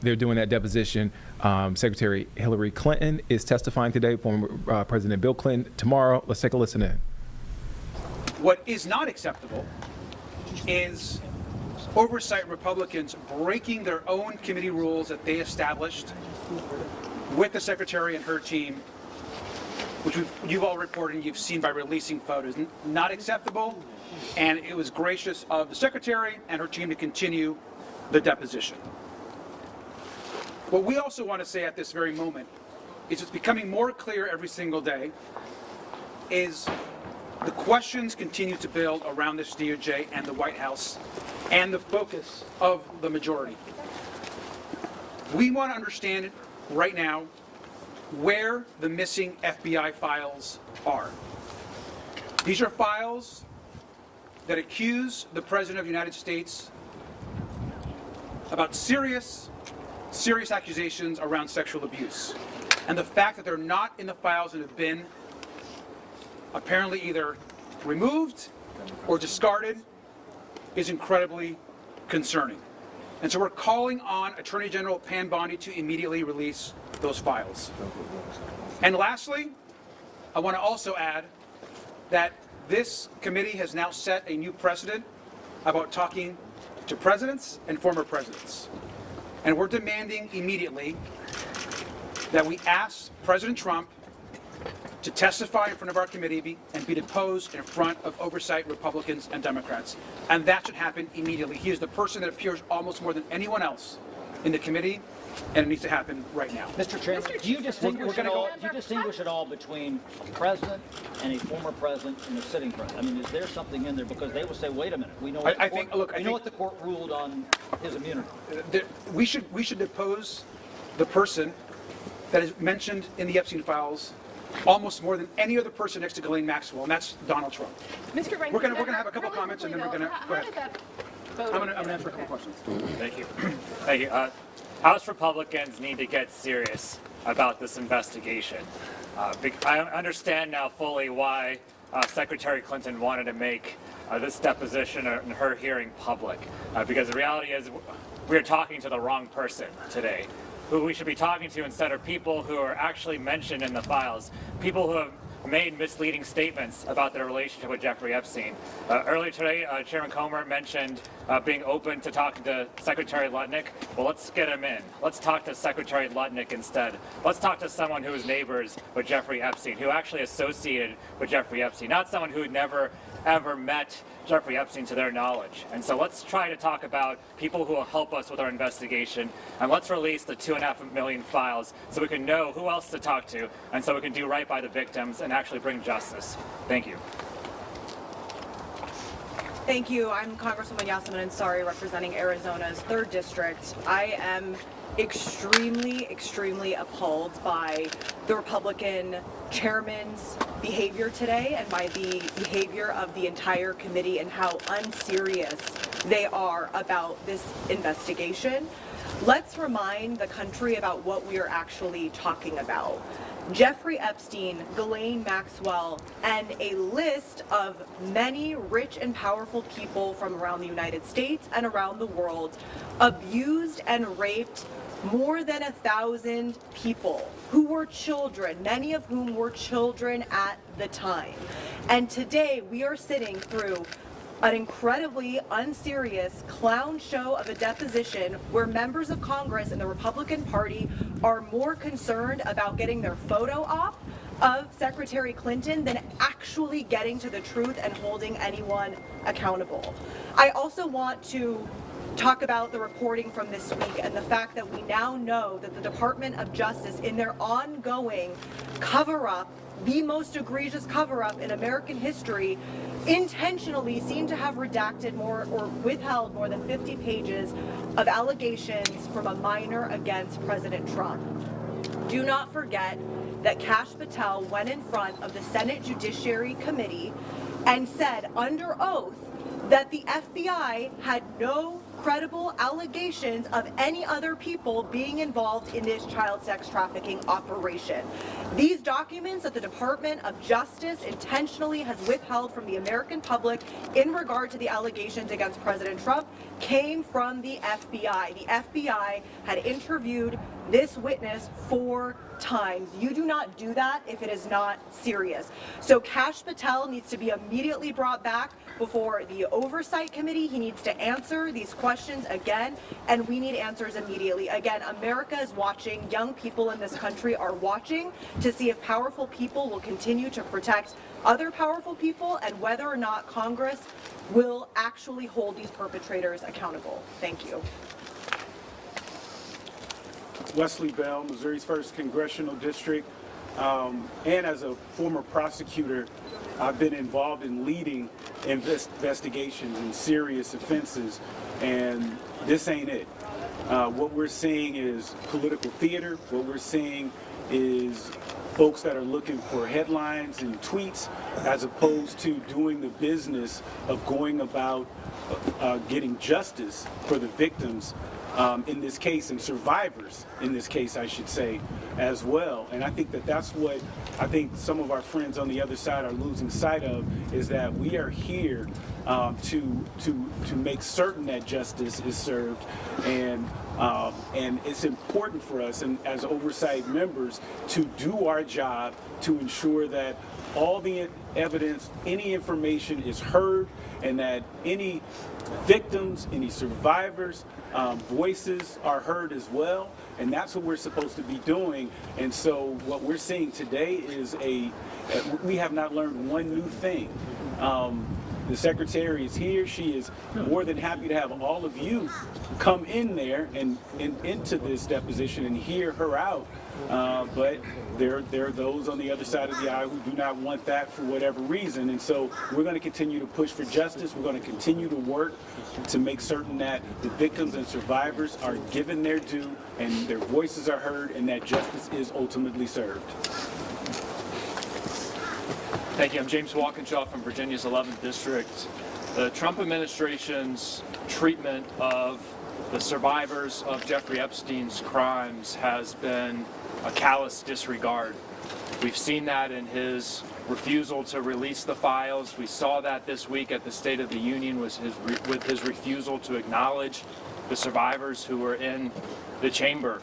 they're doing that deposition. Secretary Hillary Clinton is testifying today, former President Bill Clinton tomorrow. Let's take a listen in. What is not acceptable is Oversight Republicans breaking their own committee rules that they established with the Secretary and her team, which you've all reported and you've seen by releasing photos. Not acceptable, and it was gracious of the Secretary and her team to continue the deposition. What we also want to say at this very moment is it's becoming more clear every single day is the questions continue to build around this DOJ and the White House and the focus of the majority. We want to understand right now where the missing FBI files are. These are files that accuse the President of the United States about serious accusations around sexual abuse. And the fact that they're not in the files and have been apparently either removed or discarded is incredibly concerning. And so we're calling on Attorney General Pam Bondi to immediately release those files. And lastly, I want to also add that this committee has now set a new precedent about talking to presidents and former presidents. And we're demanding immediately that we ask President Trump to testify in front of our committee and be deposed in front of Oversight Republicans and Democrats. And that should happen immediately. He is the person that appears almost more than anyone else in the committee, and it needs to happen right now. Mr. Chairman, do you distinguish at all between a president and a former president and a sitting president? I mean, is there something in there? Because they will say, wait a minute, we know what, I think what the court ruled on his immunity. We should depose the person that is mentioned in the Epstein files almost more than any other person next to Ghislaine Maxwell, and that's Donald Trump. Mr. We're going to have a couple comments, and then we're going to go ahead. I'm going to answer a couple questions. Thank you. Thank you. House Republicans need to get serious about this investigation. I understand now fully why Secretary Clinton wanted to make this deposition and her hearing public, because the reality is we're talking to the wrong person today. Who we should be talking to instead are people who are actually mentioned in the files, people who have made misleading statements about their relationship with Jeffrey Epstein. Earlier today, Chairman Comer mentioned being open to talking to Secretary Lutnick. Well, let's get him in. Let's talk to Secretary Lutnick instead. Let's talk to someone who is neighbors with Jeffrey Epstein, who actually associated with Jeffrey Epstein, not someone who had never ever met Jeffrey Epstein to their knowledge. And so let's try to talk about people who will help us with our investigation, and let's release the 2.5 million files so we can know who else to talk to, and so we can do right by the victims and actually bring justice. Thank you. Thank you. I'm Congresswoman Yasmin Ansari, representing Arizona's 3rd District. I am extremely appalled by the Republican chairman's behavior today and by the behavior of the entire committee and how unserious they are about this investigation. Let's remind the country about what we are actually talking about. Jeffrey Epstein, Ghislaine Maxwell, and a list of many rich and powerful people from around the United States and around the world abused and raped more than 1,000 people who were children, many of whom were children at the time. And today we are sitting through an incredibly unserious clown show of a deposition where members of Congress and the Republican Party are more concerned about getting their photo op of Secretary Clinton than actually getting to the truth and holding anyone accountable. I also want to talk about the reporting from this week and the fact that we now know that the Department of Justice, in their ongoing cover-up, the most egregious cover-up in American history, intentionally seem to have redacted more or withheld more than 50 pages of allegations from a minor against President Trump. Do not forget that Kash Patel went in front of the Senate Judiciary Committee and said under oath that the FBI had no credible allegations of any other people being involved in this child sex trafficking operation. These documents that the Department of Justice intentionally has withheld from the American public in regard to the allegations against President Trump came from the FBI. The FBI had interviewed this witness 4 times. You do not do that if it is not serious. So Kash Patel needs to be immediately brought back before the Oversight Committee. He needs to answer these questions again, and we need answers immediately. Again, America is watching. Young people in this country are watching to see if powerful people will continue to protect other powerful people and whether or not Congress will actually hold these perpetrators accountable. Thank you. Wesley Bell, Missouri's 1st Congressional District, and as a former prosecutor, I've been involved in leading investigations in serious offenses, and this ain't it. What we're seeing is political theater. What we're seeing is folks that are looking for headlines and tweets as opposed to doing the business of going about getting justice for the victims in this case, and survivors in this case, I should say, as well. And I think that that's what I think some of our friends on the other side are losing sight of, is that we are here to make certain that justice is served, and it's important for us, and as oversight members, to do our job to ensure that all the evidence, any information is heard, and that any victims, any survivors, voices are heard as well. And that's what we're supposed to be doing. And so what we're seeing today is we have not learned one new thing. The secretary is here. She is more than happy to have all of you come in there and into this deposition and hear her out. But there are those on the other side of the aisle who do not want that for whatever reason. And so we're going to continue to push for justice. We're going to continue to work to make certain that the victims and survivors are given their due and their voices are heard, and that justice is ultimately served. Thank you. I'm James Walkinshaw from Virginia's 11th District. The Trump administration's treatment of the survivors of Jeffrey Epstein's crimes has been a callous disregard. We've seen that in his refusal to release the files. We saw that this week at the State of the Union with his refusal to acknowledge the survivors who were in the chamber.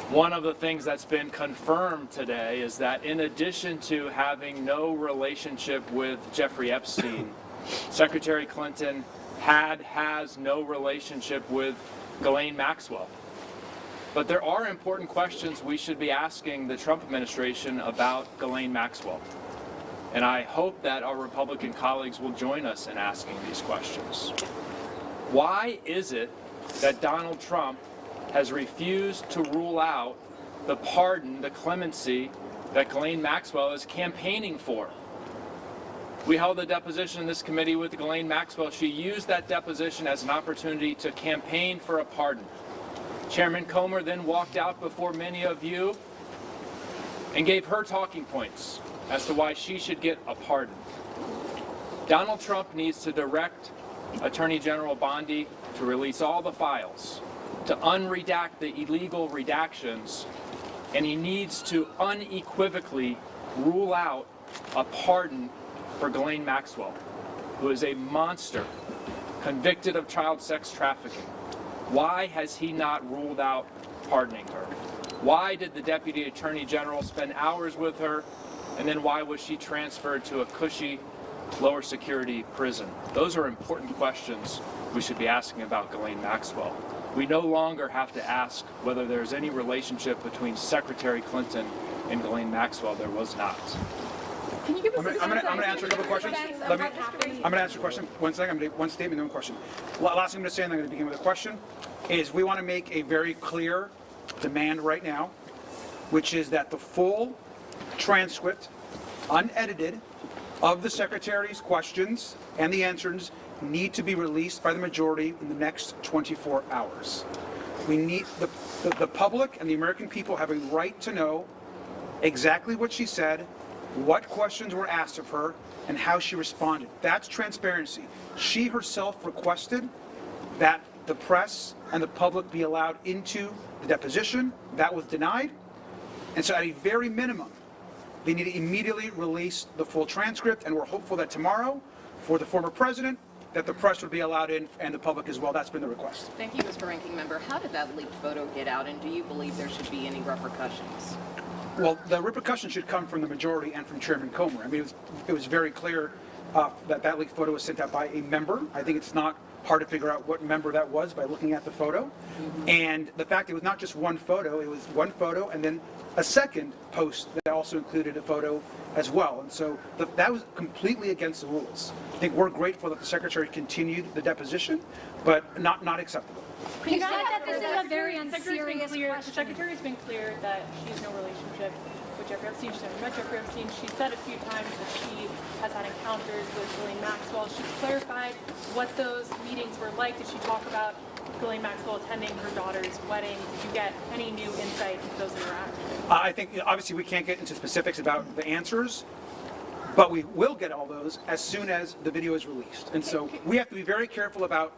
One of the things that's been confirmed today is that in addition to having no relationship with Jeffrey Epstein, Secretary Clinton has no relationship with Ghislaine Maxwell. But there are important questions we should be asking the Trump administration about Ghislaine Maxwell. And I hope that our Republican colleagues will join us in asking these questions. Why is it that Donald Trump has refused to rule out the pardon, the clemency that Ghislaine Maxwell is campaigning for? We held a deposition in this committee with Ghislaine Maxwell. She used that deposition as an opportunity to campaign for a pardon. Chairman Comer then walked out before many of you and gave her talking points as to why she should get a pardon. Donald Trump needs to direct Attorney General Bondi to release all the files, to unredact the illegal redactions, and he needs to unequivocally rule out a pardon for Ghislaine Maxwell, who is a monster convicted of child sex trafficking. Why has he not ruled out pardoning her? Why did the Deputy Attorney General spend hours with her, and then why was she transferred to a cushy, lower security prison? Those are important questions we should be asking about Ghislaine Maxwell. We no longer have to ask whether there's any relationship between Secretary Clinton and Ghislaine Maxwell. There was not. Can you give us I'm going to answer a couple questions. I'm going to answer a question. One second. I'm going to one statement, then one question. Last thing I'm going to say, and I'm going to begin with a question, is we want to make a very clear demand right now, which is that the full transcript, unedited, of the Secretary's questions and the answers need to be released by the majority in the next 24 hours. We need the public and the American people have a right to know exactly what she said, what questions were asked of her, and how she responded. That's transparency. She herself requested that the press and the public be allowed into the deposition. That was denied. And so at a very minimum, they need to immediately release the full transcript, and we're hopeful that tomorrow, for the former president, that the press would be allowed in and the public as well. That's been the request. Thank you, Mr. Ranking Member. How did that leaked photo get out, and do you believe there should be any repercussions? Well, the repercussions should come from the majority and from Chairman Comer. I mean, it was very clear that leaked photo was sent out by a member. I think it's not hard to figure out what member that was by looking at the photo. And the fact it was not just one photo, it was one photo and then a second post that also included a photo as well. And so that was completely against the rules. I think we're grateful that the Secretary continued the deposition, but not acceptable. You said that this is a very unserious The question. Secretary's been clear that she has no relationship with Jeffrey Epstein. She's never met Jeffrey Epstein. She said a few times that she has had encounters with Ghislaine Maxwell. She's clarified what those meetings were like. Did she talk about Ghislaine Maxwell attending her daughter's wedding? Did you get any new insight into those interactions? I think, obviously, we can't get into specifics about the answers, but we will get all those as soon as the video is released. And so we have to be very careful about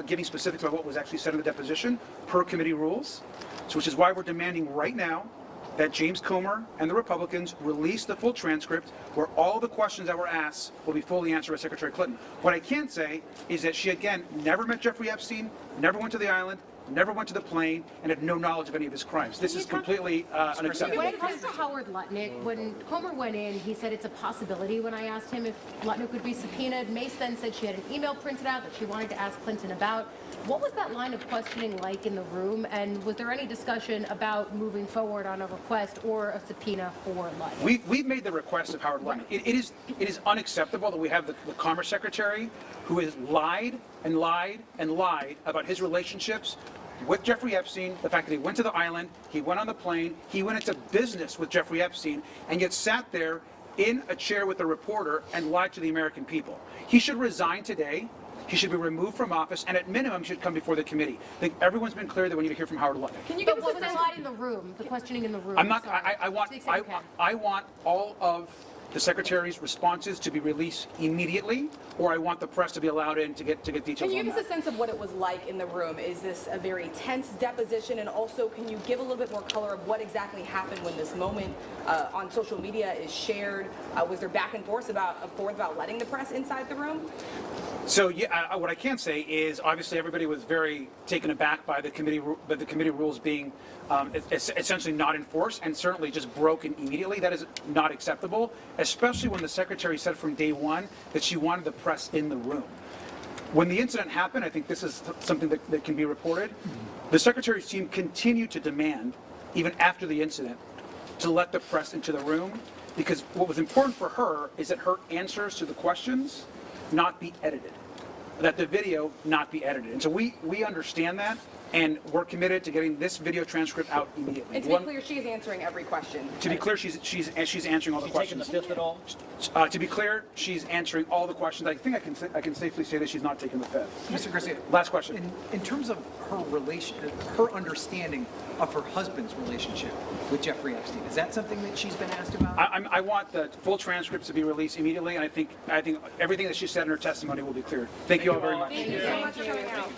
giving specifics about what was actually said in the deposition per committee rules, so which is why we're demanding right now that James Comer and the Republicans release the full transcript where all the questions that were asked will be fully answered by Secretary Clinton. What I can say is that she, again, never met Jeffrey Epstein, never went to the island, never went to the plane, and had no knowledge of any of his crimes. This is completely unacceptable. When it comes to Howard Lutnick, when Comer went in, he said it's a possibility. When I asked him if Lutnick would be subpoenaed, Mace then said she had an email printed out that she wanted to ask Clinton about. What was that line of questioning like in the room, and was there any discussion about moving forward on a request or a subpoena for Lutnick? We've made the request of Howard Lutnick. It is unacceptable that we have the Commerce Secretary who has lied and lied and lied about his relationships with Jeffrey Epstein, the fact that he went to the island, he went on the plane, he went into business with Jeffrey Epstein, and yet sat there in a chair with a reporter and lied to the American people. He should resign today. He should be removed from office, and at minimum should come before the committee. I think everyone's been clear that we need to hear from Howard Lutnick. Can you give us what was the line in the room, the questioning in the room? I'm not. Sorry. I want all of the Secretary's responses to be released immediately, or I want the press to be allowed in to get details Can you on give that. us a sense of what it was like in the room? Is this a very tense deposition? And also, can you give a little bit more color of what exactly happened when this moment on social media is shared? Was there back and forth about letting the press inside the room? So yeah, what I can say is obviously everybody was very taken aback by the committee rules being essentially not enforced and certainly just broken immediately. That is not acceptable, especially when the Secretary said from day one that she wanted the press in the room. When the incident happened, I think this is something that can be reported, the Secretary's team continued to demand, even after the incident, to let the press into the room, because what was important for her is that her answers to the questions not be edited, that the video not be edited. And so we understand that, and we're committed to getting this video transcript out immediately. And to be clear, she is answering every question. To be clear, she's answering all the questions. Taking the fifth at all? To be clear, she's answering all the questions. I think I can safely say that she's not taking the fifth. Mr. Garcia, Last question. in terms of her understanding of her husband's relationship with Jeffrey Epstein, is that something that she's been asked about? I want the full transcripts to be released immediately, and I think everything that she said in her testimony will be cleared. Thank you all very much. Thank you so much for coming out.